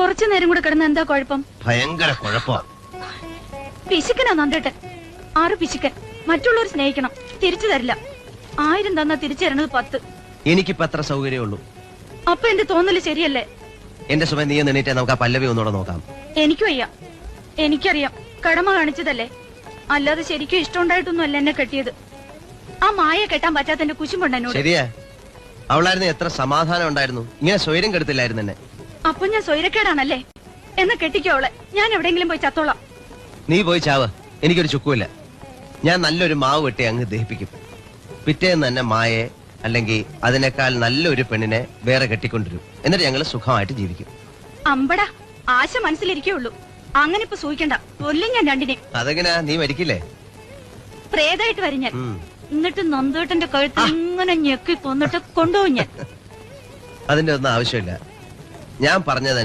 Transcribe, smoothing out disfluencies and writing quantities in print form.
കുറച്ചു നേരം കൂടെ കിടന്ന് എന്താ കുഴപ്പം? ഭയങ്കര കുഴപ്പമാ. പിശുക്കനാ നന്ദേട്ടൻ. 6 പിശുക്കൻ. മറ്റുള്ളവർ സ്നേഹിക്കണം, തിരിച്ചു തരില്ല. 1000 തന്നാ തിരിച്ചു തരണത് 10. എനിക്കിപ്പോ അത്ര സൗകര്യമേ. അപ്പൊ എന്റെ തോന്നല് ശരിയല്ലേ? എന്റെ സുമ, നീ നിന്നിട്ടേ നമുക്ക് ആ പല്ലവി ഒന്നുകൂടെ നോക്കാം. എനിക്ക് വയ്യ. എനിക്കറിയാം, കടമ കാണിച്ചതല്ലേ. അല്ലാതെ ശരിക്കും ഇഷ്ടമുണ്ടായിട്ടൊന്നും അല്ല എന്നെ കെട്ടിയത്. ആ മായ കെട്ടാൻ പറ്റാത്ത എന്റെ കുശുമ്പുണ്ട് എന്നോട്. ശരിയാ, അവളായിരുന്നു എത്ര സമാധാനം ഉണ്ടായിരുന്നു. ഇങ്ങനെ സ്വൈര്യം കെടുത്തില്ലായിരുന്നു എന്നെ. അപ്പൊ ഞാൻ സ്വൈരക്കേടാണല്ലേ? എന്ന് കെട്ടിക്കോ അവളെ. ഞാൻ എവിടെയെങ്കിലും പോയി ചത്തോളാം. നീ പോയി ചാവ്, എനിക്കൊരു ചുക്കുമില്ല. ഞാൻ നല്ലൊരു മാവ് വെട്ടി അങ്ങ് ദഹിപ്പിക്കും. പിറ്റേന്ന് തന്നെ മായെ അല്ലെങ്കിൽ അതിനേക്കാൾ നല്ലൊരു പെണ്ണിനെ വേറെ കെട്ടിക്കൊണ്ടിരും. എന്നിട്ട് ഞങ്ങള് സുഖമായിട്ട് ജീവിക്കും. അമ്പടാ, ആശ മനസ്സിലിരിക്കുള്ളൂ. അങ്ങനെ ഇപ്പൊ സൂഹിക്കണ്ട. കൊല്ലും ഞാൻ രണ്ടിനെ. അതെങ്ങനാ, നീ മരിക്കില്ലേ? പ്രേതായിട്ട് വരും ഞാൻ. എന്നിട്ട് നന്ദേട്ടന്റെ കഴുത്ത് ഇങ്ങനെ ഞെക്കി കൊന്നിട്ട് കൊണ്ടുപോകും ഞാൻ. അതിന്റെ ഒന്നും ആവശ്യമില്ല. ഞാൻ പറഞ്ഞതനുസരിച്ച്